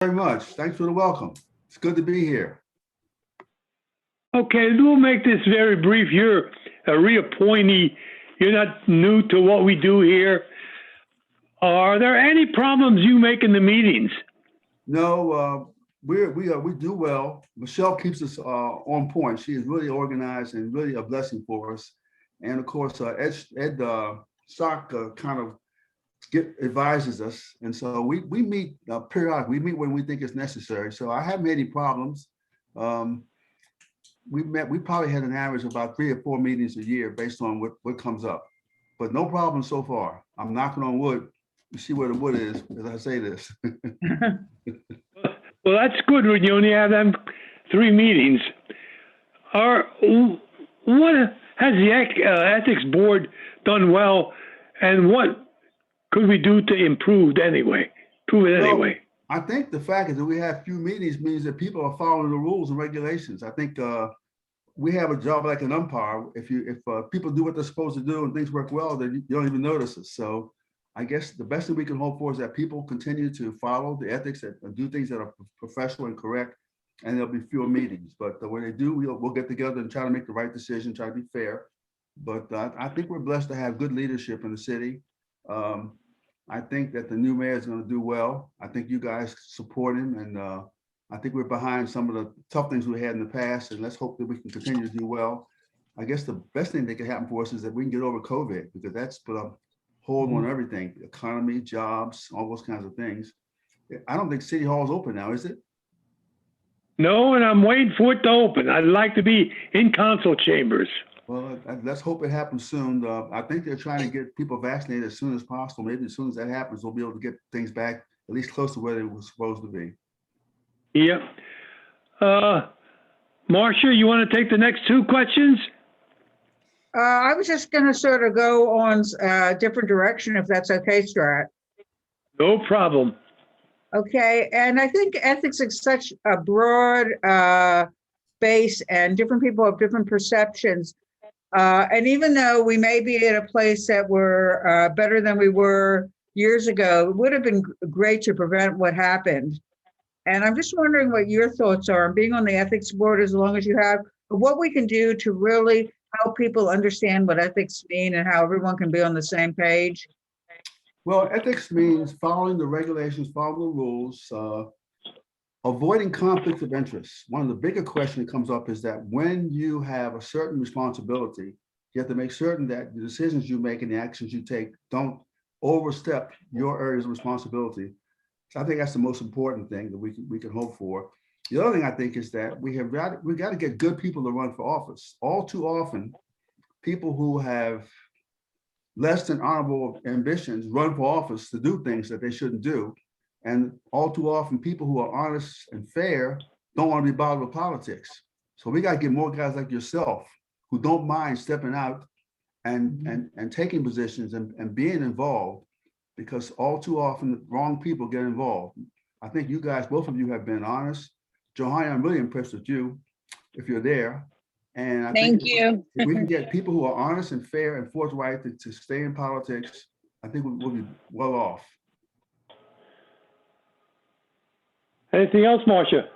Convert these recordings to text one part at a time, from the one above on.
Very much. Thanks for the welcome. It's good to be here. Okay, we'll make this very brief. You're a reappointee. You're not new to what we do here. Are there any problems you make in the meetings? No, we do well. Michelle keeps us on point. She is really organized and really a blessing for us. And of course, Ed Stock kind of advises us. And so we meet periodically. We meet when we think it's necessary. So I haven't had any problems. Um, we probably had an average of about 3 or 4 meetings a year based on what comes up. But no problem so far. I'm knocking on wood. You see where the wood is as I say this. Well, that's good when you only have them 3 meetings. What has the ethics board done well, and what could we do to improve it anyway? I think the fact is that we have few meetings means that people are following the rules and regulations. I think we have a job like an umpire. If people do what they're supposed to do and things work well, then you don't even notice it. So I guess the best thing we can hope for is that people continue to follow the ethics and do things that are professional and correct, and there'll be fewer meetings. But when they do, we'll get together and try to make the right decision, try to be fair. But I think we're blessed to have good leadership in the city. I think that the new mayor is going to do well. I think you guys support him, and I think we're behind some of the tough things we had in the past, and let's hope that we can continue to do well. I guess the best thing that can happen for us is that we can get over COVID, because that's put a hold on everything, the economy, jobs, all those kinds of things. I don't think City Hall is open now, is it? No, and I'm waiting for it to open. I'd like to be in council chambers. Well, let's hope it happens soon. I think they're trying to get people vaccinated as soon as possible. Maybe as soon as that happens, we'll be able to get things back at least close to where they were supposed to be. Yep. Marcia, you want to take the next 2 questions? I was just going to sort of go on a different direction, if that's okay, Strat. No problem. Okay, and I think ethics is such a broad base, and different people have different perceptions. And even though we may be at a place that we're better than we were years ago, it would have been great to prevent what happened. And I'm just wondering what your thoughts are on being on the ethics board as long as you have, what we can do to really help people understand what ethics mean and how everyone can be on the same page. Well, ethics means following the regulations, following the rules, avoiding conflicts of interest. One of the bigger questions that comes up is that when you have a certain responsibility, you have to make certain that the decisions you make and the actions you take don't overstep your areas of responsibility. So I think that's the most important thing that we can hope for. The other thing I think is that we got to get good people to run for office. All too often, people who have less than honorable ambitions run for office to do things that they shouldn't do. And all too often, people who are honest and fair don't want to be bothered with politics. So we got to get more guys like yourself who don't mind stepping out and taking positions and being involved, because all too often the wrong people get involved. I think you guys, both of you, have been honest. Johanna, I'm really impressed with you if you're there. And I Thank think you. if we can get people who are honest and fair and forthright to stay in politics, I think we'll be well off. Anything else, Marcia?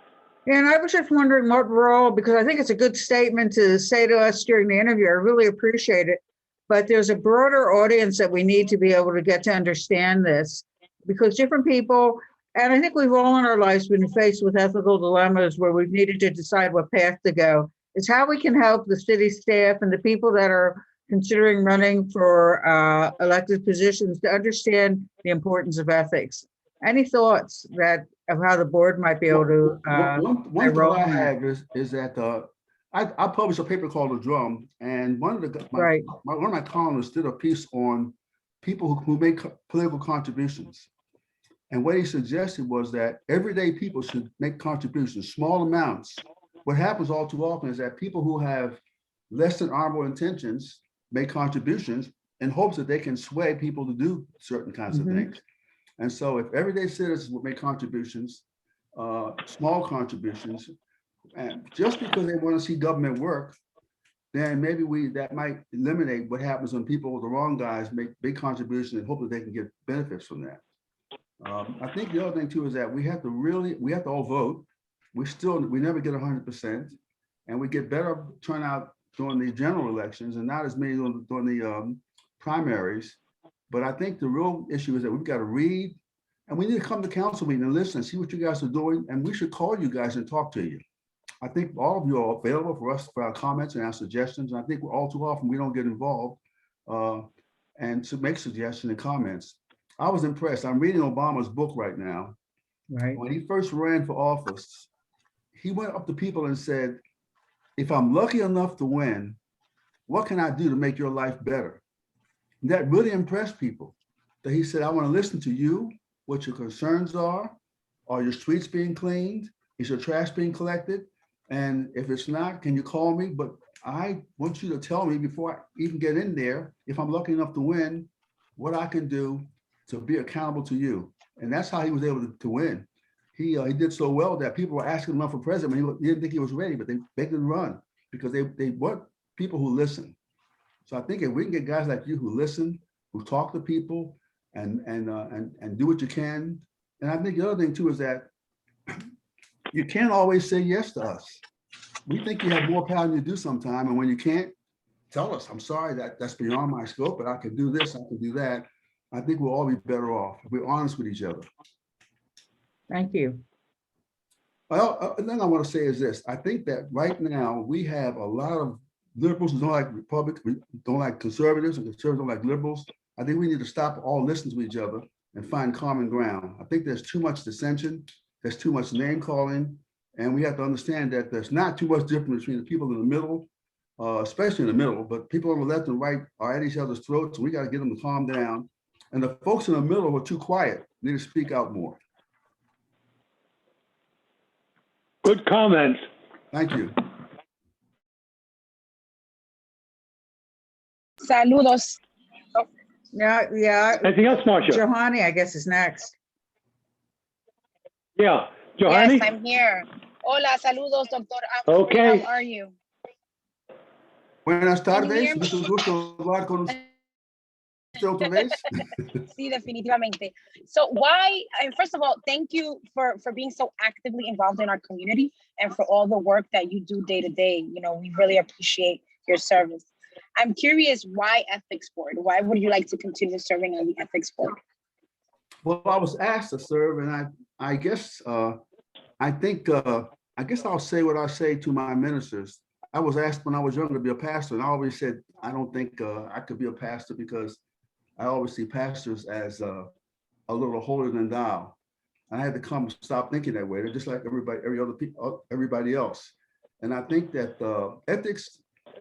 And I was just wondering what role, because I think it's a good statement to say to us during the interview. I really appreciate it. But there's a broader audience that we need to be able to get to understand this, because different people, and I think we've all in our lives been faced with ethical dilemmas where we've needed to decide what path to go. It's how we can help the city staff and the people that are considering running for elected positions to understand the importance of ethics. Any thoughts of how the board might be able to one thought I have is that I published a paper called The Drum, and one of my columnists did a piece on people who make political contributions. And what he suggested was that everyday people should make contributions, small amounts. What happens all too often is that people who have less than honorable intentions make contributions in hopes that they can sway people to do certain kinds of things. And so if everyday citizens would make contributions, small contributions, and just because they want to see government work, then maybe that might eliminate what happens when people, the wrong guys, make big contributions and hope that they can get benefits from that. I think the other thing too is that we have to all vote. We never get 100%, and we get better turnout during the general elections and not as many during the primaries. But I think the real issue is that we've got to read, and we need to come to council meeting and listen and see what you guys are doing, and we should call you guys and talk to you. I think all of you are available for us for our comments and our suggestions, and I think all too often we don't get involved and to make suggestions and comments. I was impressed. I'm reading Obama's book right now. Right. When he first ran for office, he went up to people and said, if I'm lucky enough to win, what can I do to make your life better? And that really impressed people. That he said, I want to listen to you, what your concerns are your streets being cleaned? Is your trash being collected? And if it's not, can you call me? But I want you to tell me before I even get in there, if I'm lucky enough to win, what I can do to be accountable to you. And that's how he was able to win. He did so well that people were asking him for president when he didn't think he was ready, but they begged him to run because they want people who listen. So I think if we can get guys like you who listen, who talk to people and do what you can. And I think the other thing too is that you can't always say yes to us. We think you have more power than you do sometime. And when you can't, tell us, I'm sorry, that's beyond my scope, but I can do this, I can do that. I think we'll all be better off if we're honest with each other. Thank you. Well, and then I want to say is this, I think that right now we have a lot of liberals who don't like Republicans, don't like conservatives, and conservatives don't like liberals. I think we need to stop all listening to each other and find common ground. I think there's too much dissension, there's too much name calling, and we have to understand that there's not too much difference between the people in the middle, especially in the middle, but people on the left and right are at each other's throats, and we got to get them to calm down. And the folks in the middle who are too quiet need to speak out more. Good comments. Thank you. Saludos. Yeah. Anything else, Marcia? Johanny, I guess, is next. Yeah, Johanny? Yes, I'm here. Hola, saludos, doctor. Okay. How are you? Buenas Can you tardes, hear me? mucho gusto hablar con usted otra vez. Sí, definitivamente. So why, and first of all, thank you for being so actively involved in our community and for all the work that you do day to day. You know, we really appreciate your service. I'm curious, why ethics board? Why would you like to continue serving on the ethics board? Well, I was asked to serve, and I guess I guess I'll say what I say to my ministers. I was asked when I was younger to be a pastor, and I always said I don't think I could be a pastor because I always see pastors as a little holier than thou. I had to come and stop thinking that way. They're just like everybody else. And I think that ethics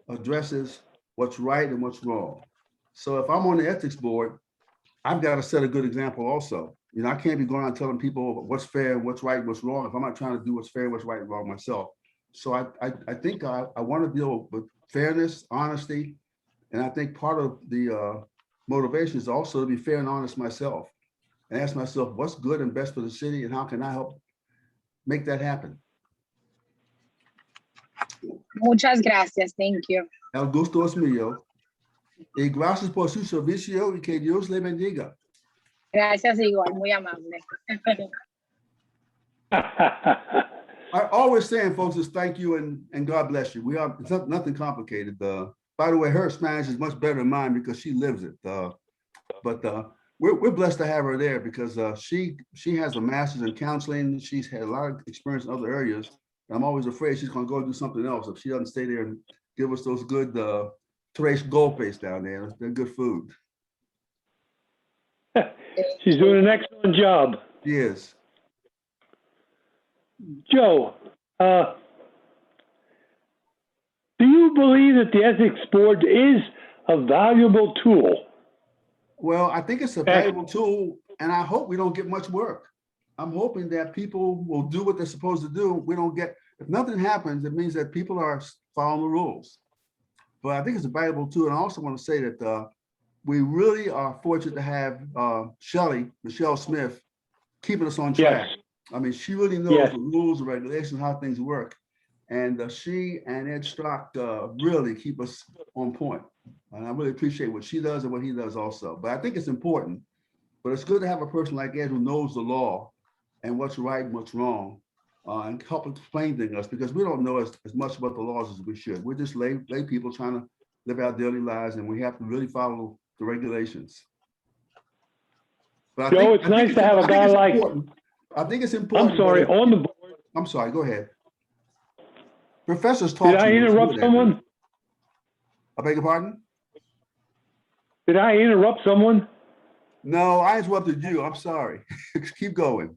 addresses what's right and what's wrong. So if I'm on the ethics board, I've got to set a good example also. You know, I can't be going around telling people what's fair, what's right, what's wrong, if I'm not trying to do what's fair, what's right, and wrong myself. So I think I want to deal with fairness, honesty, and I think part of the motivation is also to be fair and honest myself and ask myself what's good and best for the city and how can I help make that happen. Muchas gracias. Thank you. El gusto es mío. Y gracias por su servicio y que Dios le bendiga. Gracias igual, muy amable. I always saying, folks, is thank you and God bless you. It's nothing complicated. By the way, her Spanish is much better than mine because she lives it. But we're blessed to have her there because she has a master's in counseling. She's had a lot of experience in other areas. And I'm always afraid she's going to go do something else if she doesn't stay there and give us those good tres golpes down there. They're good food. She's doing an excellent job. She is. Joe, do you believe that the ethics board is a valuable tool? Well, I think it's a valuable tool, and I hope we don't get much work. I'm hoping that people will do what they're supposed to do. We don't get, if nothing happens, it means that people are following the rules. But I think it's a valuable tool. And I also want to say that we really are fortunate to have Michelle Smith, keeping us on track. Yes. I mean, she really knows the rules and regulations, how things work. And she and Ed Strock really keep us on point. And I really appreciate what she does and what he does also. But I think it's important But it's good to have a person like Ed who knows the law and what's right and what's wrong, and help explain things to us, because we don't know as much about the laws as we should. We're just lay people trying to live our daily lives, and we have to really follow the regulations. But Joe, it's nice to have a guy like, I think it's important. I'm sorry, on the board. I'm sorry, go ahead. Professors Did talk to I you. It's interrupt good, someone? Andrew. I beg your pardon? Did I interrupt someone? No, I interrupted you. I'm sorry. Keep going.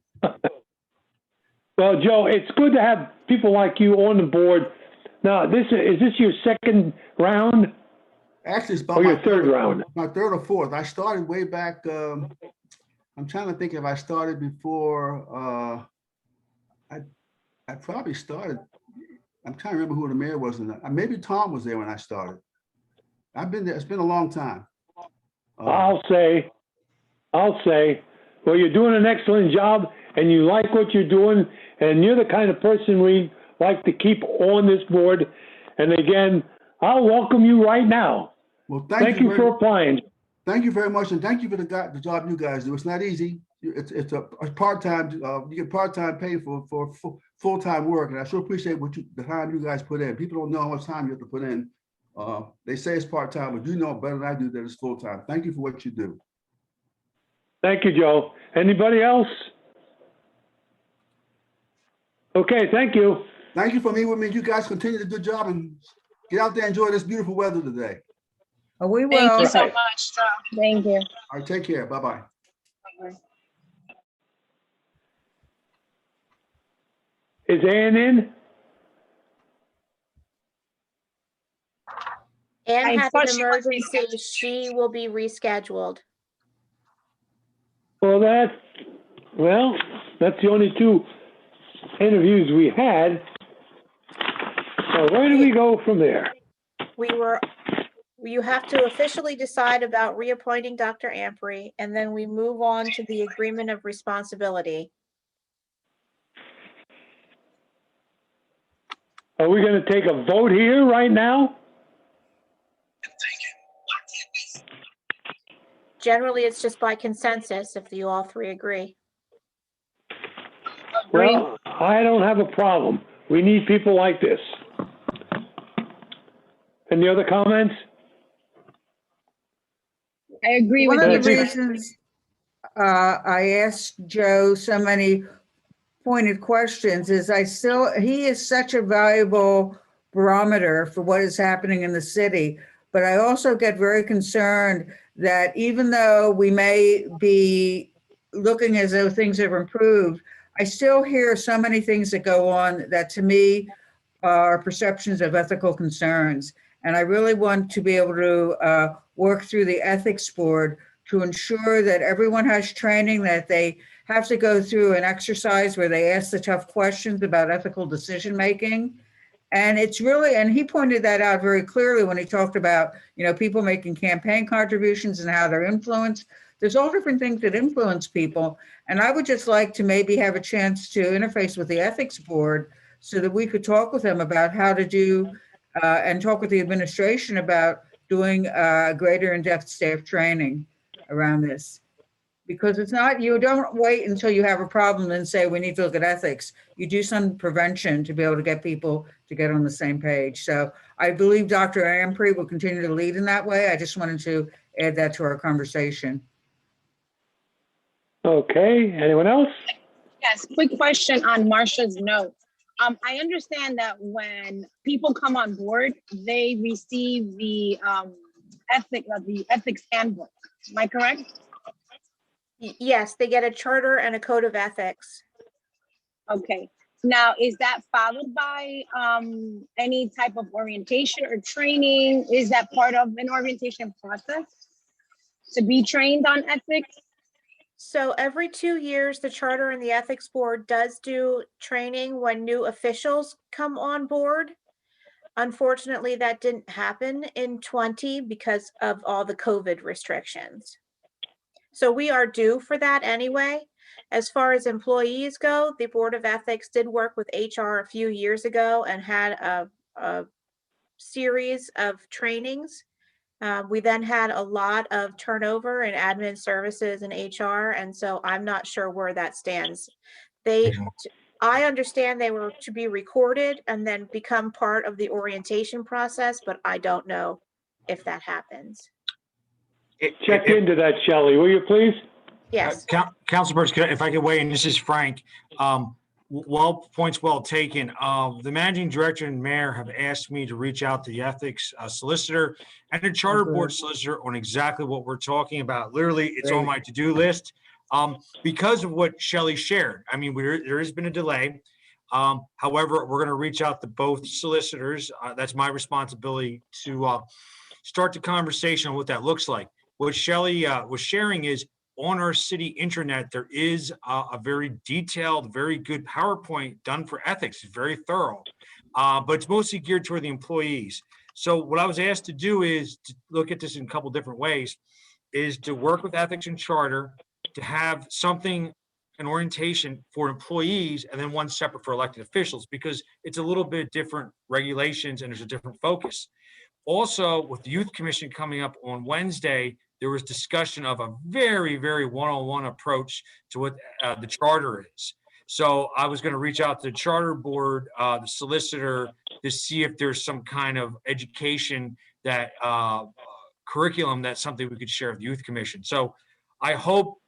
Well, Joe, it's good to have people like you on the board. Now, is this your second round? Actually, it's about Or my your third round? My third or fourth. I started way back. I'm trying to think if I started before. I probably started. I'm trying to remember who the mayor was. Maybe Tom was there when I started. I've been there. It's been a long time. I'll say, well, you're doing an excellent job and you like what you're doing, and you're the kind of person we like to keep on this board. And again, I'll welcome you right now. Well, Thank you for applying. Thank you very much, and thank you for the job you guys do. It's not easy. It's a part-time. You get part-time pay for full-time work, and I sure appreciate the time you guys put in. People don't know how much time you have to put in. They say it's part-time, but you know better than I do that it's full-time. Thank you for what you do. Thank you, Joe. Anybody else? Okay, thank you. Thank you for meeting with me. You guys continue to do a good job and get out there and enjoy this beautiful weather today. Oh, we Thank will. you so much, Joe. Thank you. All right, take care. Bye-bye. Is Ann in? Anne I had thought an she was emergency. She will be rescheduled. Well, that's the only two interviews we had. So where do we go from there? You have to officially decide about reappointing Dr. Ampry, and then we move on to the agreement of responsibility. Are we going to take a vote here right now? Generally, it's just by consensus if you all three agree. Well, I don't have a problem. We need people like this. Any other comments? I agree One with of you. the reasons I asked Joe so many pointed questions is he is such a valuable barometer for what is happening in the city. But I also get very concerned that even though we may be looking as though things have improved, I still hear so many things that go on that to me are perceptions of ethical concerns. And I really want to be able to work through the ethics board to ensure that everyone has training, that they have to go through an exercise where they ask the tough questions about ethical decision-making. And it's really, and he pointed that out very clearly when he talked about, people making campaign contributions and how they're influenced. There's all different things that influence people. And I would just like to maybe have a chance to interface with the ethics board so that we could talk with them about how to do and talk with the administration about doing greater in-depth staff training around this. Because it's not, you don't wait until you have a problem and say, we need to look at ethics. You do some prevention to be able to get people to get on the same page. So I believe Dr. Ampry will continue to lead in that way. I just wanted to add that to our conversation. Okay, anyone else? Yes, quick question on Marsha's note. I understand that when people come on board, they receive the ethics handbook. Am I correct? Yes, they get a charter and a code of ethics. Okay. Now, is that followed by any type of orientation or training? Is that part of an orientation process to be trained on ethics? So every 2 years, the charter and the ethics board does do training when new officials come on board. Unfortunately, that didn't happen in 20 because of all the COVID restrictions. So we are due for that anyway. As far as employees go, the Board of Ethics did work with HR a few years ago and had a series of trainings We then had a lot of turnover in admin services and HR, and so I'm not sure where that stands. I understand they were to be recorded and then become part of the orientation process, but I don't know if that happens. Check into that, Shelley, will you please? Yes. Council Burns, if I could weigh in, this is Frank. Points well taken. The managing director and mayor have asked me to reach out to the ethics solicitor and the charter board solicitor on exactly what we're talking about. Literally, it's on my to-do list because of what Shelley shared. I mean, there has been a delay. However, we're going to reach out to both solicitors. That's my responsibility to start the conversation on what that looks like. What Shelley was sharing is on our city intranet, there is a very detailed, very good PowerPoint done for ethics. It's very thorough, but it's mostly geared toward the employees. So what I was asked to do is to look at this in a couple different ways, is to work with ethics and charter to have something, an orientation for employees, and then one separate for elected officials, because it's a little bit different regulations and there's a different focus. Also, with the Youth Commission coming up on Wednesday, there was discussion of a very, very one-on-one approach to what the charter is. So I was going to reach out to the charter board, the solicitor, to see if there's some kind of education that curriculum that's something we could share with the Youth Commission. So I hope,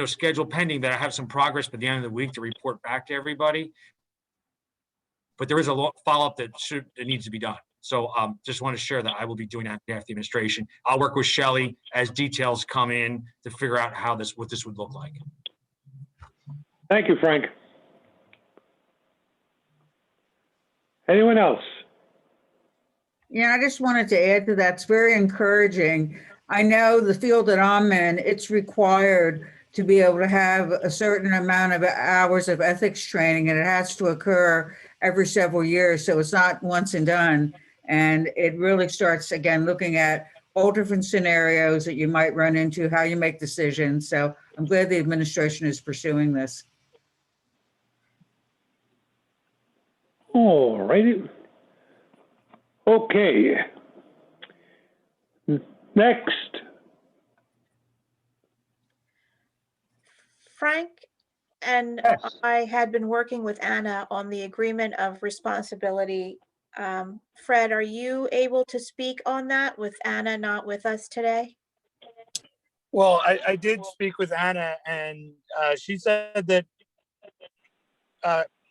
schedule pending, that I have some progress by the end of the week to report back to everybody. But there is a follow-up that needs to be done. So just want to share that I will be doing that on behalf of the administration. I'll work with Shelley as details come in to figure out what this would look like. Thank you, Frank. Anyone else? Yeah, I just wanted to add to that. It's very encouraging. I know the field that I'm in, it's required to be able to have a certain amount of hours of ethics training, and it has to occur every several years. So it's not once and done. And it really starts, again, looking at all different scenarios that you might run into, how you make decisions. So I'm glad the administration is pursuing this. All righty. Okay. Next. Frank and Yes. I had been working with Anna on the agreement of responsibility. Fred, are you able to speak on that with Anna not with us today? Well, I did speak with Anna, and she said that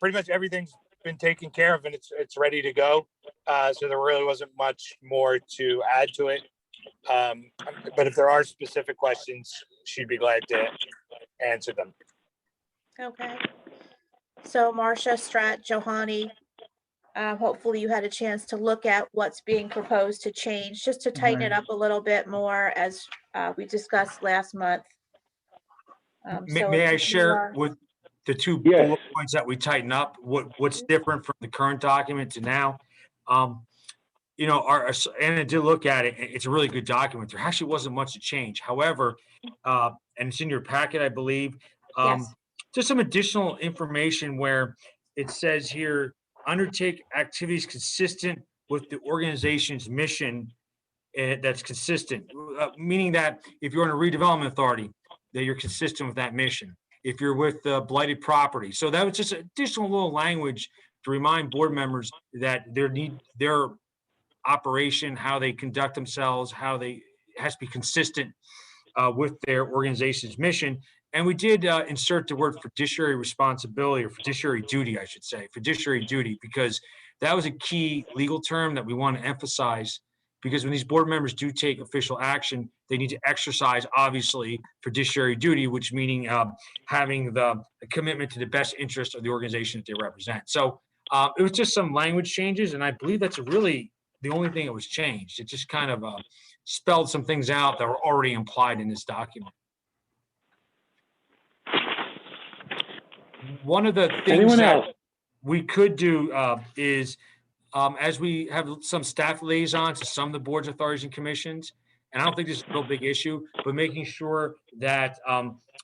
pretty much everything's been taken care of and it's ready to go. So there really wasn't much more to add to it. But if there are specific questions, she'd be glad to answer them. Okay. So Marcia, Strat, Johanny, hopefully you had a chance to look at what's being proposed to change, just to tighten it up a little bit more, as we discussed last month. So May I if you share are- with the two Yes. bullet points that we tighten up, what's different from the current document to now? Anna did look at it. It's a really good document. There actually wasn't much to change. However, and it's in your packet, I believe. Yes. Just some additional information where it says here, undertake activities consistent with the organization's mission. That's consistent, meaning that if you're in a redevelopment authority, that you're consistent with that mission. If you're with blighted property. So that was just additional little language to remind board members that their operation, how they conduct themselves, it has to be consistent with their organization's mission. And we did insert the word fiduciary responsibility, or fiduciary duty, I should say, fiduciary duty, because that was a key legal term that we want to emphasize, because when these board members do take official action, they need to exercise, obviously, fiduciary duty, which meaning having the commitment to the best interest of the organization that they represent. So it was just some language changes, and I believe that's really the only thing that was changed. It just kind of spelled some things out that were already implied in this document. One of the things Anyone that else? we could do is, as we have some staff liaisons to some of the boards, authorities, and commissions, and I don't think this is a real big issue, but making sure that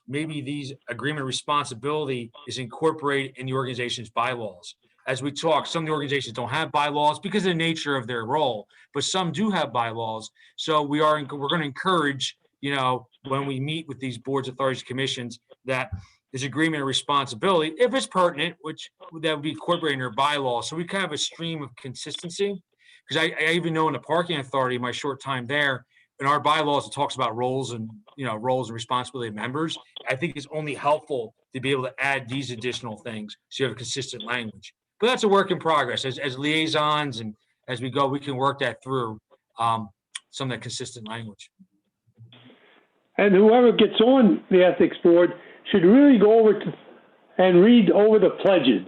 maybe these agreement responsibility is incorporated in the organization's bylaws. as we talk, some of the organizations don't have bylaws because of the nature of their role, but some do have bylaws. So we're going to encourage, when we meet with these boards, authorities, commissions, that there's agreement and responsibility, if it's pertinent, which that would be incorporated in their bylaws. So we kind of have a stream of consistency. Because I even know in the parking authority, my short time there, in our bylaws, it talks about roles and responsibility of members. I think it's only helpful to be able to add these additional things so you have a consistent language. But that's a work in progress. As liaisons and as we go, we can work that through some of that consistent language. And whoever gets on the ethics board should really go over and read over the pledges.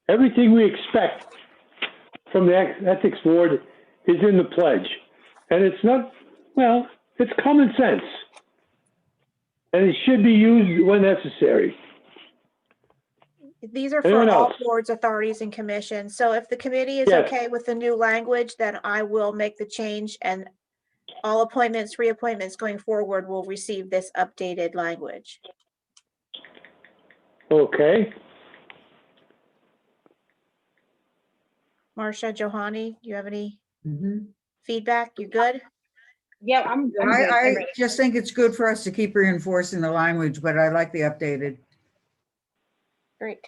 Everything we expect from the ethics board is in the pledge. And it's not, well, it's common sense. And it should be used when necessary. These are for Anyone all else? boards, authorities, and commissions. So if the committee is Yes. okay with the new language, then I will make the change, and all appointments, reappointments going forward will receive this updated language. Okay. Marcia, Johanny, you have any Mhm. feedback? You good? Yeah, I'm good. I just think it's good for us to keep reinforcing the language, but I like the updated. Great.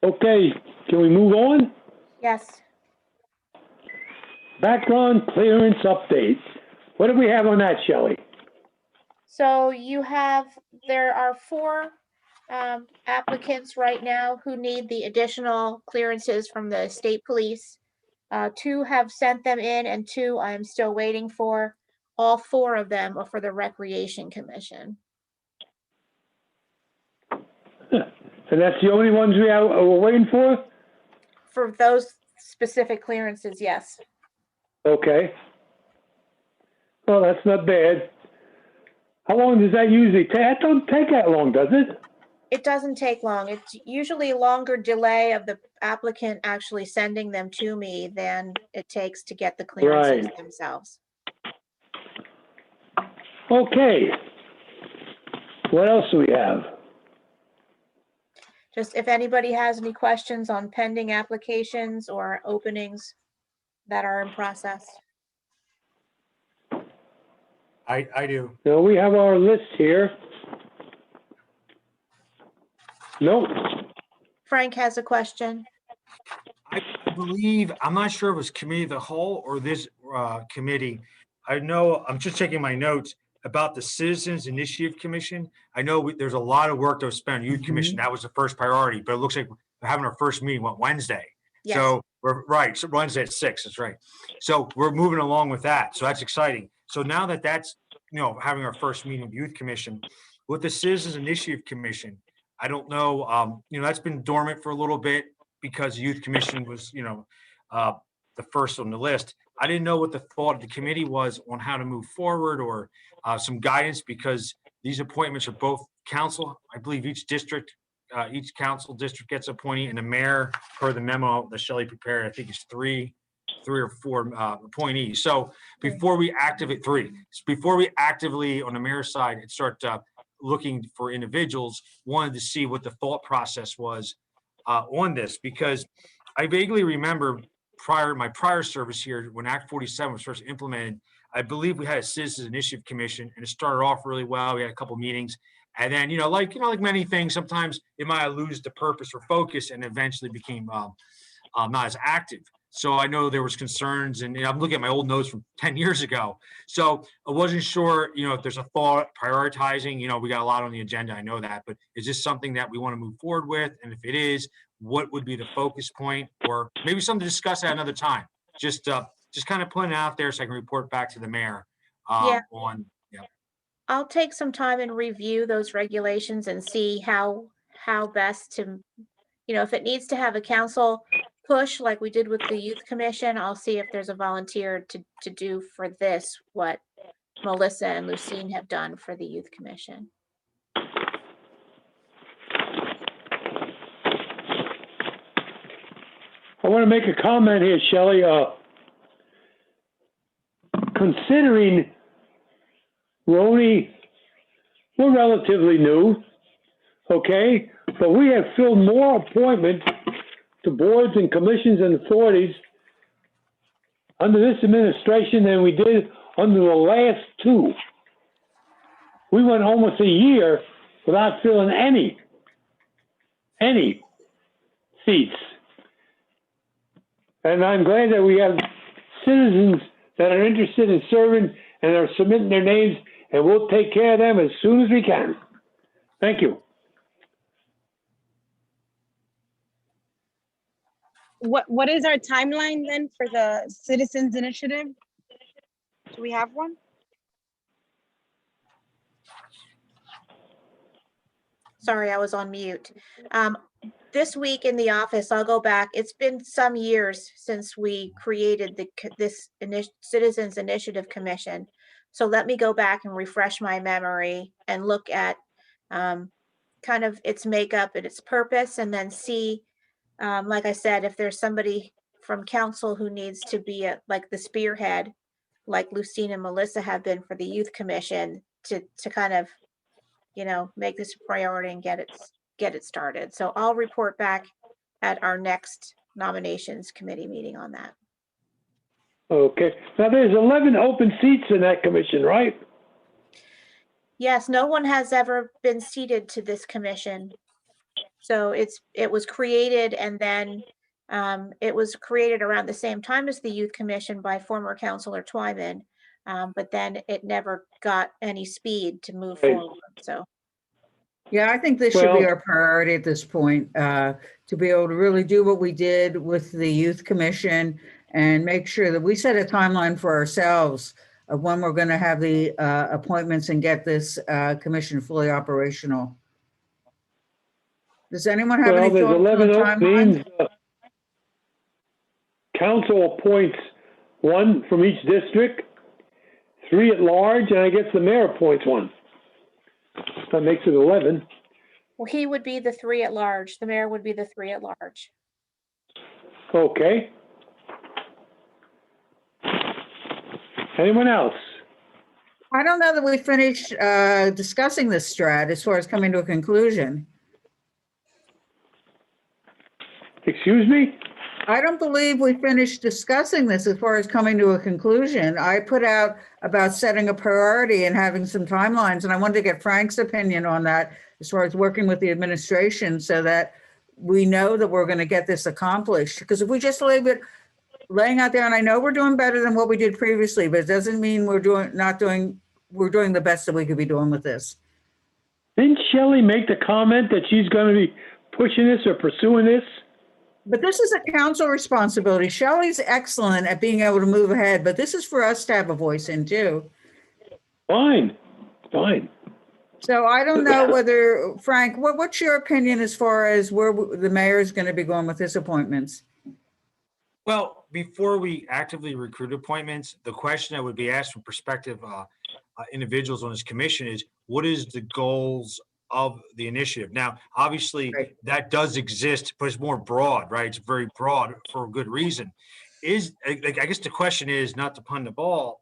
Okay, can we move on? Yes. Background clearance update. What do we have on that, Shelley? So there are 4 applicants right now who need the additional clearances from the state police. 2 have sent them in, and 2 I'm still waiting for. All 4 of them are for the Recreation Commission. And that's the only ones we're waiting for? For those specific clearances, yes. Okay. Well, that's not bad. How long does that usually take? That don't take that long, does it? It doesn't take long. It's usually a longer delay of the applicant actually sending them to me than it takes to get the clearances Right. themselves. Okay. What else do we have? Just if anybody has any questions on pending applications or openings that are in process. I do. Now, we have our list here. Nope. Frank has a question. I believe, I'm not sure if it was committee of the whole or this committee. I know, I'm just checking my notes about the Citizens Initiative Commission. I know there's a lot of work that was spent on Youth Commission. That was the first priority, but it looks like we're having our first meeting on Wednesday. Yes. So we're right. So Wednesday at 6, that's right. So we're moving along with that. So that's exciting. So now that that's, having our first meeting of Youth Commission with the Citizens Initiative Commission, I don't know, that's been dormant for a little bit because Youth Commission was, the first on the list. I didn't know what the thought of the committee was on how to move forward or some guidance, because these appointments are both council. I believe each council district gets appointee, and the mayor, per the memo that Shelley prepared, I think it's three or four appointees. So before we activate before we actively on the mayor's side and start looking for individuals, wanted to see what the thought process was on this, because I vaguely remember my prior service here when Act 47 was first implemented. I believe we had a Citizens Initiative Commission, and it started off really well. We had a couple meetings, and then like many things, sometimes it might lose the purpose or focus, and eventually became not as active. So I know there was concerns, and I'm looking at my old notes from 10 years ago. So I wasn't sure, if there's a thought prioritizing. We got a lot on the agenda, I know that, but is this something that we want to move forward with? And if it is, what would be the focus point, or maybe something to discuss at another time? Just kind of putting it out there so I can report back to the mayor Yeah. Yeah. I'll take some time and review those regulations and see how best to, if it needs to have a council push like we did with the Youth Commission, I'll see if there's a volunteer to do for this what Melissa and Lucine have done for the Youth Commission. I want to make a comment here, Shelley. Considering Roni we're relatively new, okay? But we have filled more appointments to boards and commissions and authorities under this administration than we did under the last two. We went almost a year without filling any seats. And I'm glad that we have citizens that are interested in serving and are submitting their names, and we'll take care of them as soon as we can. Thank you. What is our timeline then for the citizens initiative? Do we have one? Sorry, I was on mute. This week in the office, I'll go back. It's been some years since we created this Citizens Initiative Commission. So let me go back and refresh my memory and look at kind of its makeup and its purpose, and then see, like I said, if there's somebody from council who needs to be like the spearhead, like Lucine and Melissa have been for the Youth Commission, to kind of, make this a priority and get it started. So I'll report back at our next nominations committee meeting on that. Okay. Now, there's 11 open seats in that commission, right? Yes, no one has ever been seated to this commission. So it was created, and then it was created around the same time as the Youth Commission by former Councilor Twyman. But then it never got any speed to move Right. forward. So Yeah, I think this should be Well- our priority at this point, to be able to really do what we did with the Youth Commission and make sure that we set a timeline for ourselves of when we're going to have the appointments and get this commission fully operational. Does anyone have any Well, there's thoughts on 11 the timeline? openings. Council appoints one from each district, 3 at large, and I guess the mayor appoints one. That makes it 11. well, he would be the 3 at large. The mayor would be the 3 at large. Okay. Anyone else? I don't know that we finished discussing this strat as far as coming to a conclusion. Excuse me? I don't believe we finished discussing this as far as coming to a conclusion. I put out about setting a priority and having some timelines, and I wanted to get Frank's opinion on that as far as working with the administration so that we know that we're going to get this accomplished. Because if we just leave it laying out there, and I know we're doing better than what we did previously, but it doesn't mean we're doing the best that we could be doing with this. Didn't Shelley make the comment that she's going to be pushing this or pursuing this? But this is a council responsibility. Shelley's excellent at being able to move ahead, but this is for us to have a voice in too. Fine. So I don't know whether, Frank, what's your opinion as far as where the mayor is going to be going with his appointments? Well, before we actively recruit appointments, the question that would be asked from prospective individuals on this commission is, what is the goals of the initiative? Now, obviously, Right. that does exist, but it's more broad, right? It's very broad for a good reason. I guess the question is not to punt the ball,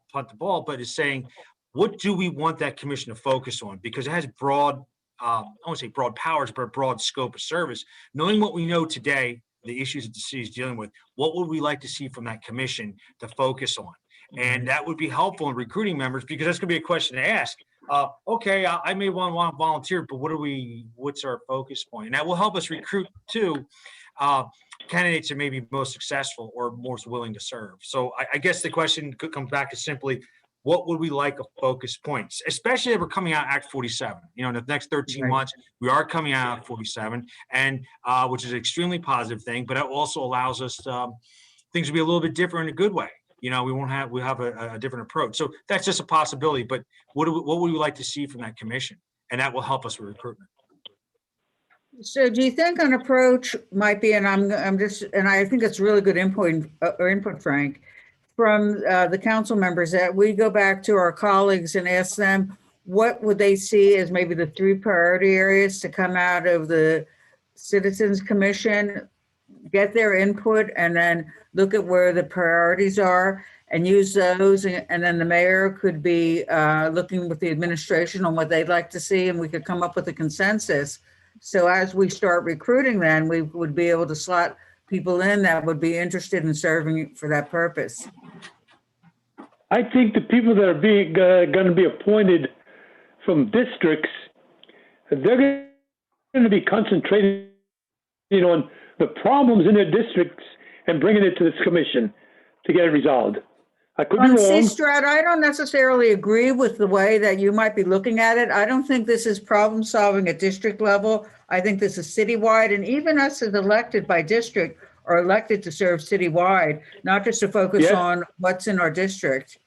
but is saying, what do we want that commission to focus on? Because it has broad, I won't say broad powers, but broad scope of service. Knowing what we know today, the issues that the city is dealing with, what would we like to see from that commission to focus on? And that would be helpful in recruiting members, because that's going to be a question to ask. Okay, I may want to volunteer, but what's our focus point? And that will help us recruit too candidates that may be most successful or most willing to serve. So I guess the question could come back to simply, what would we like a focus points, especially if we're coming out Act 47? In the next 13 Right. months, we are coming out Act 47, and which is an extremely positive thing, but it also allows us things to be a little bit different in a good way. We have a different approach. So that's just a possibility, but what would we like to see from that commission? And that will help us with recruitment. So do you think an approach might be, and I think it's really good input, Frank, from the council members, that we go back to our colleagues and ask them, what would they see as maybe the 3 priority areas to come out of the Citizens Commission, get their input, and then look at where the priorities are, and use those. And then the mayor could be looking with the administration on what they'd like to see, and we could come up with a consensus. So as we start recruiting, then we would be able to slot people in that would be interested in serving for that purpose. I think the people that are being, going to be appointed from districts, they're going to be concentrating on the problems in their districts and bringing it to this commission to get it resolved. I could be See, wrong. Strat, I don't necessarily agree with the way that you might be looking at it. I don't think this is problem solving at district level. I think this is citywide, and even us as elected by district are elected to serve citywide, not just to focus Yes. on what's in our district.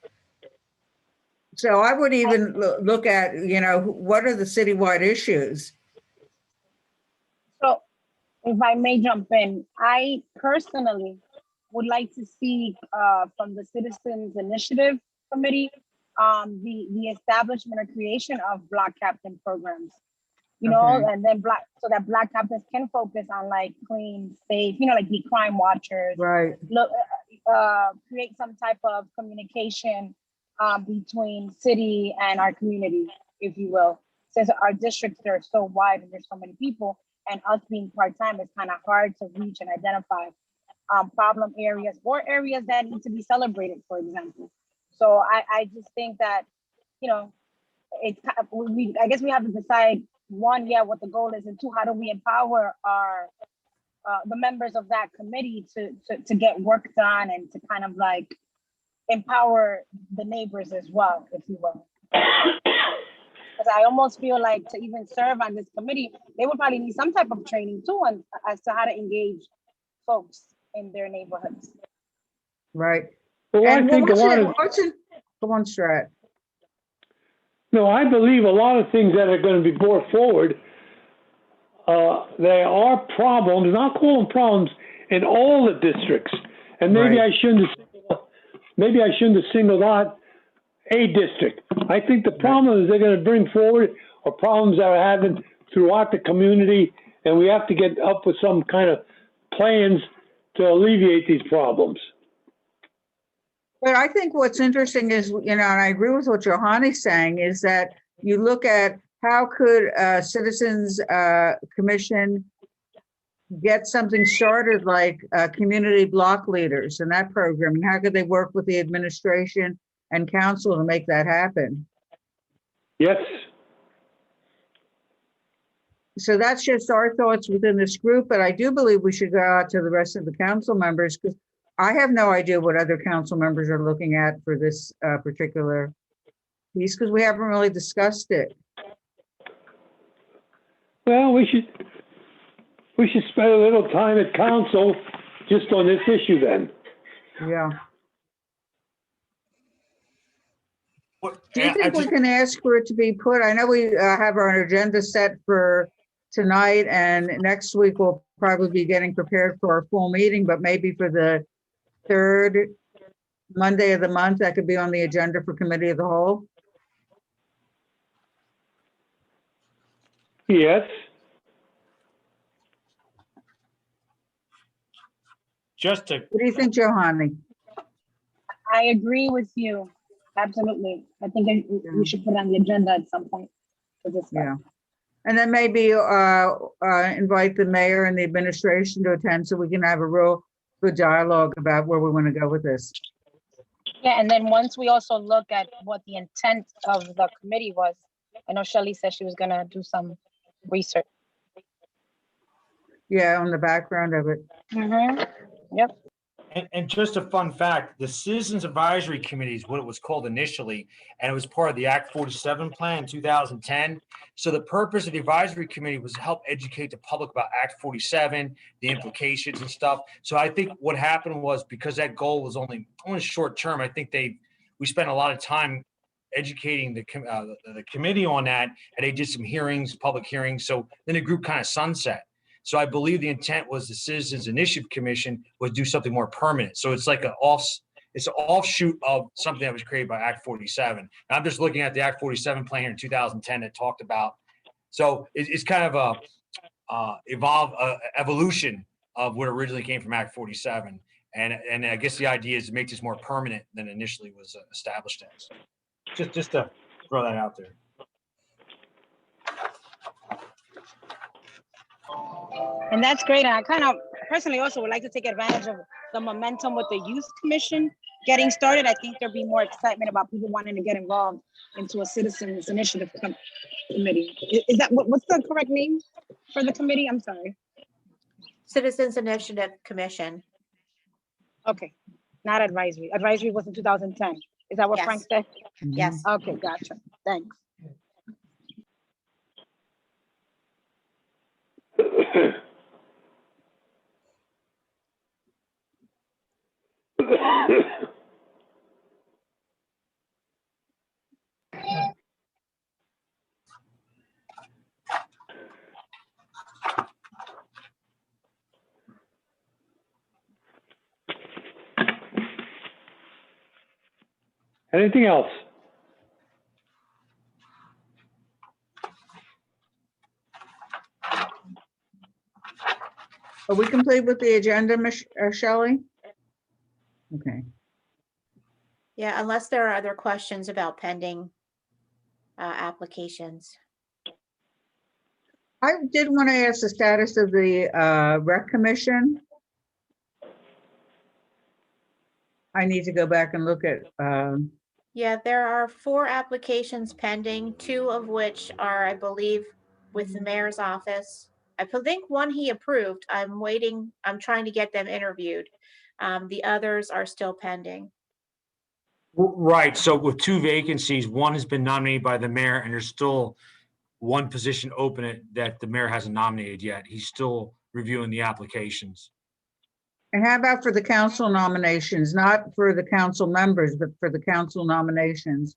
So I would even look at, what are the citywide issues? So if I may jump in, I personally would like to see from the Citizens Initiative Committee, the establishment or creation of Black Captain programs. Okay. And then so that Black captains can focus on like clean, safe, like be crime watchers, Right. look, create some type of communication between city and our community, if you will. Since our districts are so wide and there's so many people, and us being part-time, it's kind of hard to reach and identify problem areas or areas that need to be celebrated, for example. So I just think that, it's I guess we have to decide, one, what the goal is, and two, how do we empower our the members of that committee to get work done and to kind of like empower the neighbors as well, if you will. Because I almost feel like to even serve on this committee, they would probably need some type of training too, as to how to engage folks in their neighborhoods. Right. Well, I think a lot of, Go on, Strat. no, I believe a lot of things that are going to be brought forward, there are problems, and I'll call them problems, in all the districts. And maybe Right. I shouldn't have singled out a district. I think the problems they're going to bring forward are problems that are happening throughout the community, and we have to get up with some kind of plans to alleviate these problems. But I think what's interesting is, and I agree with what Johanni's saying, is that you look at how could a citizens commission get something started like community block leaders and that program, and how could they work with the administration and council to make that happen? Yes, So that's just our thoughts within this group, but I do believe we should go out to the rest of the council members, because I have no idea what other council members are looking at for this particular piece, because we haven't really discussed it. well, we should spend a little time at council just on this issue then. Yeah. What- Do you I think we just- can ask for it to be put? I know we have our agenda set for tonight, and next week we'll probably be getting prepared for our full meeting, but maybe for the third Monday of the month, that could be on the agenda for committee of the whole. Yes, Just to, What do you think, Johanny? I agree with you. Absolutely. I think we should put it on the agenda at some point to discuss. Yeah. And then maybe invite the mayor and the administration to attend, so we can have a real good dialogue about where we want to go with this. Yeah, and then once we also look at what the intent of the committee was, I know Shelley said she was gonna do some research. Yeah, on the background of it. Yep. and just a fun fact, the Citizens Advisory Committee is what it was called initially, and it was part of the Act 47 plan in 2010. So the purpose of the advisory committee was to help educate the public about Act 47, the implications and stuff. So I think what happened was, because that goal was only short term, I think we spent a lot of time educating the committee on that, and they did some hearings, public hearings. So then the group kind of sunset. So I believe the intent was the Citizens Initiative Commission would do something more permanent. So it's like it's an offshoot of something that was created by Act 47. And I'm just looking at the Act 47 plan here in 2010 that talked about. So it's kind of a evolution of what originally came from Act 47. And I guess the idea is to make this more permanent than initially was established as. Just to throw that out there. And that's great. And I kind of personally also would like to take advantage of the momentum with the youth commission getting started. I think there'll be more excitement about people wanting to get involved into a citizens initiative committee. Is that what's the correct name for the committee? I'm sorry. Citizens Initiative Commission. Okay, not advisory. Advisory was in 2010. Is that what Yes. Frank said? Yes. Okay, gotcha. Thanks. Anything else? Are we complete with the agenda, Shelley? Okay. Yeah, unless there are other questions about pending applications. I did want to ask the status of the rec commission. I need to go back and look at, Yeah, there are 4 applications pending, 2 of which are, I believe, with the mayor's office. I think one he approved. I'm waiting. I'm trying to get them interviewed. The others are still pending. Right. So with 2 vacancies, one has been nominated by the mayor, and there's still one position open that the mayor hasn't nominated yet. He's still reviewing the applications. and how about for the council nominations, not for the council members, but for the council nominations?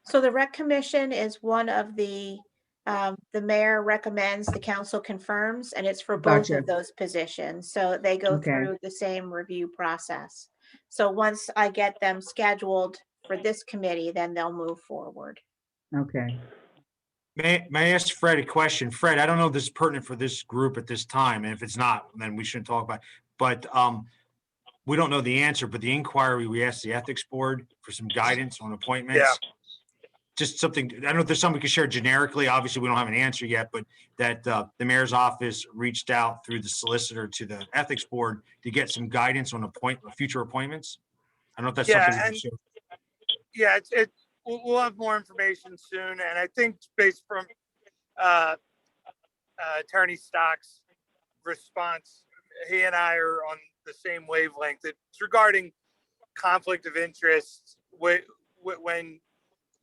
So the rec commission is one of the mayor recommends, the council confirms, and it's for both Gotcha. of those positions. So they go Okay. through the same review process. So once I get them scheduled for this committee, then they'll move forward. Okay. May I ask Fred a question? Fred, I don't know if this is pertinent for this group at this time, and if it's not, then we shouldn't talk about it. But we don't know the answer, but the inquiry, we asked the ethics board for some guidance on appointments. Yeah. Just something, I don't know if there's something we can share generically. Obviously, we don't have an answer yet, but that the mayor's office reached out through the solicitor to the ethics board to get some guidance on future appointments. I don't know if that's Yeah, something we can and- share. Yeah, we'll have more information soon, and I think based from Attorney Stock's response, he and I are on the same wavelength. It's regarding conflict of interest. When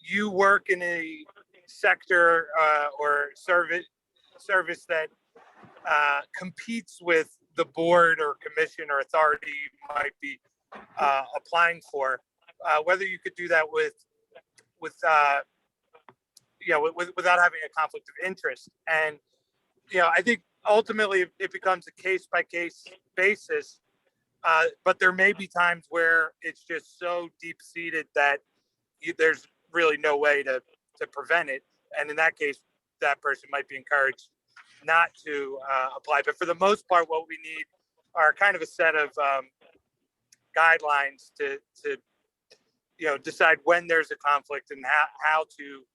you work in a sector or service that competes with the board or commission or authority you might be applying for, whether you could do that without having a conflict of interest. And I think ultimately it becomes a case by case basis, but there may be times where it's just so deep seated that there's really no way to prevent it, and in that case that person might be encouraged not to apply. But for the most part, what we need are kind of a set of guidelines to decide when there's a conflict and how to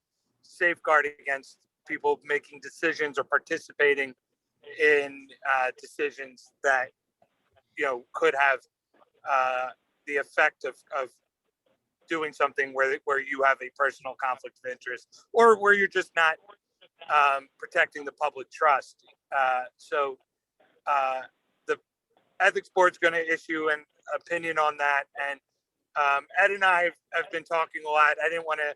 safeguard against people making decisions or participating in decisions that could have the effect of doing something where you have a personal conflict of interest, or where you're just not protecting the public trust. So the ethics board's going to issue an opinion on that, and Ed and I have been talking a lot. I didn't want to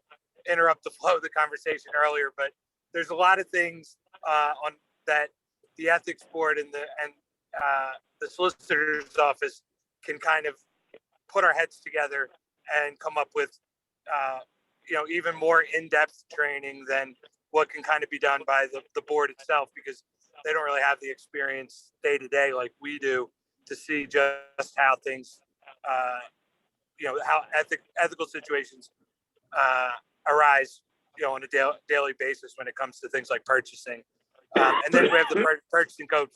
interrupt the flow of the conversation earlier, but there's a lot of things on that the ethics board and the solicitor's office can kind of put our heads together and come up with even more in-depth training than what can kind of be done by the board itself, because they don't really have the experience day to day like we do to see just how things how ethical situations arise on a daily basis when it comes to things like purchasing. And then we have the purchasing code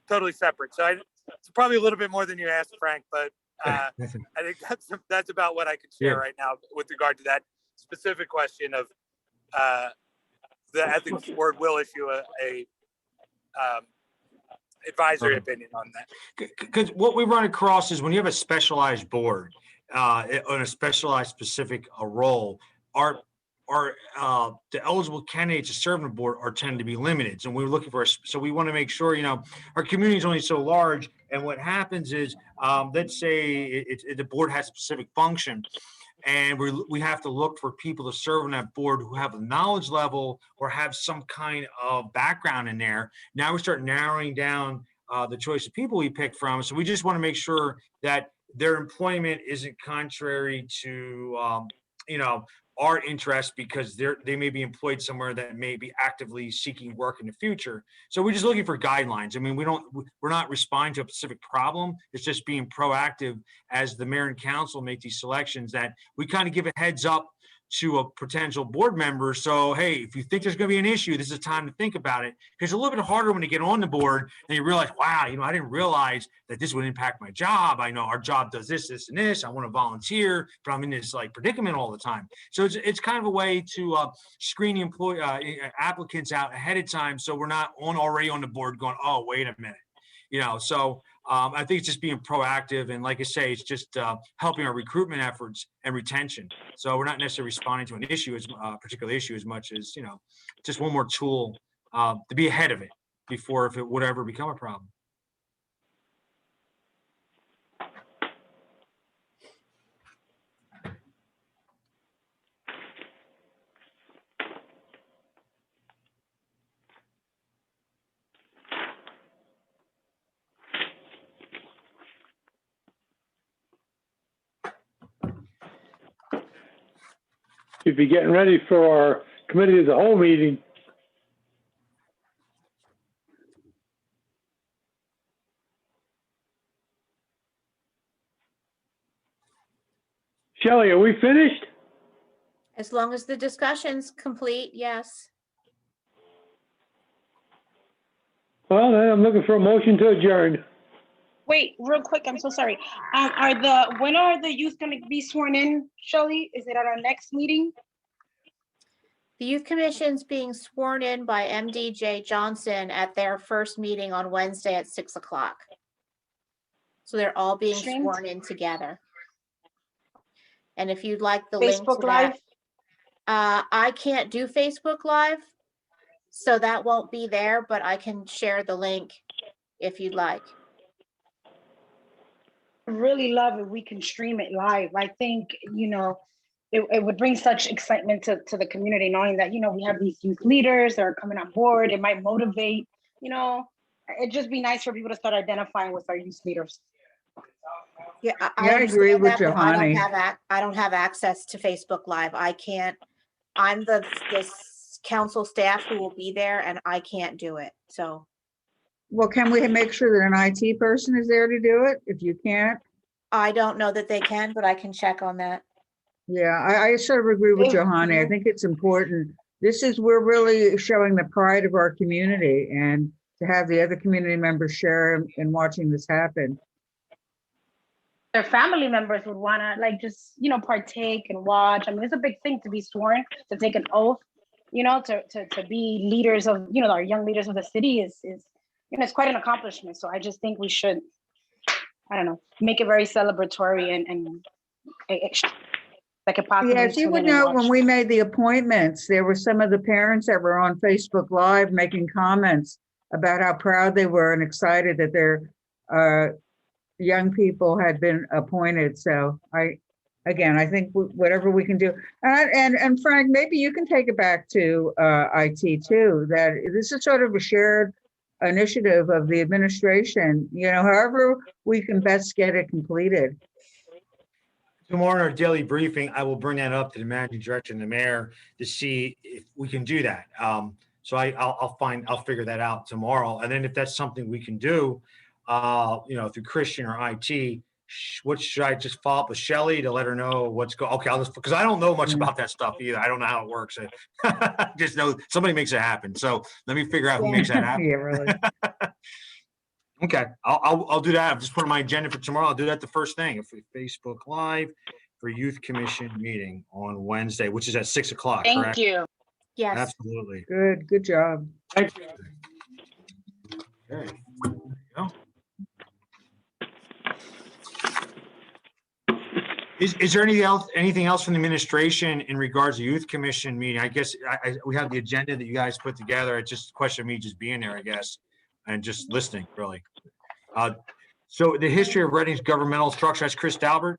totally separate. So it's probably a little bit more than you asked, Frank, but I think that's about what I could share Yeah. right now with regard to that specific question of the ethics board will issue a advisory opinion on that. Because what we run across is when you have a specialized board, on a specialized specific role, the eligible candidates to serve on the board are tend to be limited. So we're looking for, so we want to make sure, our community is only so large. And what happens is, let's say the board has a specific function, and we have to look for people to serve on that board who have a knowledge level or have some kind of background in there. Now we start narrowing down the choice of people we pick from. So we just want to make sure that their employment isn't contrary to, our interest, because they may be employed somewhere that may be actively seeking work in the future. So we're just looking for guidelines. I mean, we're not responding to a specific problem. It's just being proactive as the mayor and council make these selections, that we kind of give a heads up to a potential board member. So, hey, if you think there's going to be an issue, this is time to think about it. Because it's a little bit harder when you get on the board and you realize, wow, I didn't realize that this would impact my job. I know our job does this, this, and this. I want to volunteer, but I'm in this predicament all the time. So it's kind of a way to screen the applicants out ahead of time, so we're not already on the board going, oh, wait a minute. So I think it's just being proactive. And like I say, it's just helping our recruitment efforts and retention. So we're not necessarily responding to an issue, a particular issue, as much as, just one more tool to be ahead of it before if it would ever become a problem. You'd be getting ready for our committee of the whole meeting. Shelley, are we finished? As long as the discussion's complete, yes. Well, then I'm looking for a motion to adjourn. Wait, real quick, I'm so sorry. When are the youth gonna be sworn in, Shelley? Is it at our next meeting? The Youth Commission's being sworn in by MDJ Johnson at their first meeting on Wednesday at 6 o'clock. So they're all being Streamed? sworn in together. And if you'd like the link to Facebook Live? that, I can't do Facebook Live, so that won't be there, but I can share the link if you'd like. Really love if we can stream it live. I think, it would bring such excitement to the community, knowing that, we have these youth leaders that are coming on board. It might motivate, it'd just be nice for people to start identifying with our youth leaders. Yeah, I agree understand with that, but Johanny. I don't have access to Facebook Live. I can't, I'm the council staff who will be there, and I can't do it, so. Well, can we make sure that an IT person is there to do it if you can't? I don't know that they can, but I can check on that. Yeah, I sort of agree with Johanny. I think it's important. We're really showing the pride of our community, and to have the other community members share in watching this happen. Their family members would wanna just, partake and watch. I mean, it's a big thing to be sworn, to take an oath, to be leaders of, our young leaders of the city is it's quite an accomplishment. So I just think we should, make it very celebratory and like it possibly. Yes, you would know when we made the appointments, there were some of the parents that were on Facebook Live making comments about how proud they were and excited that their young people had been appointed. So I think whatever we can do, and Frank, maybe you can take it back to IT too, that this is sort of a shared initiative of the administration, however we can best get it completed. Tomorrow in our daily briefing, I will bring that up to the managing director and the mayor to see if we can do that. So I'll figure that out tomorrow. And then if that's something we can do, through Christian or IT, what should I just follow up with Shelley to let her know what's going? Okay, because I don't know much about that stuff either. I don't know how it works. I just know somebody makes it happen. So let me figure out who makes that happen. Yeah, really. Okay, I'll do that. I've just put on my agenda for tomorrow. I'll do that the first thing. For Facebook Live for Youth Commission meeting on Wednesday, which is at 6 o'clock, Thank correct? you. Yes. Absolutely. Good job. Thank you. Okay. There you go. Is there anything else from the administration in regards to Youth Commission meeting? I guess we have the agenda that you guys put together. It's just a question of me just being there, I guess, and just listening, really. So the history of Reading's governmental structure, that's Chris Dalbert?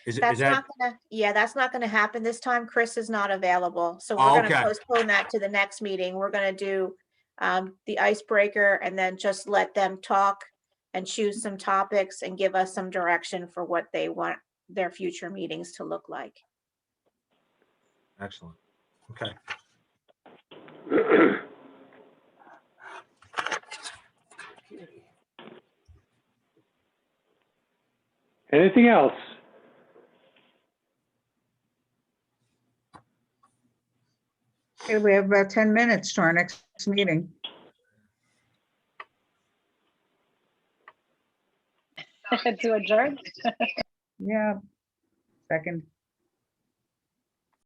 Is That's that, not gonna, yeah, that's not gonna happen this time. Chris is not available. So Oh, we're gonna okay. postpone that to the next meeting. We're gonna do the icebreaker and then just let them talk and choose some topics and give us some direction for what they want their future meetings to look like. excellent. Okay. Anything else? Okay, we have about 10 minutes to our next meeting. To adjourn? Yeah. Second.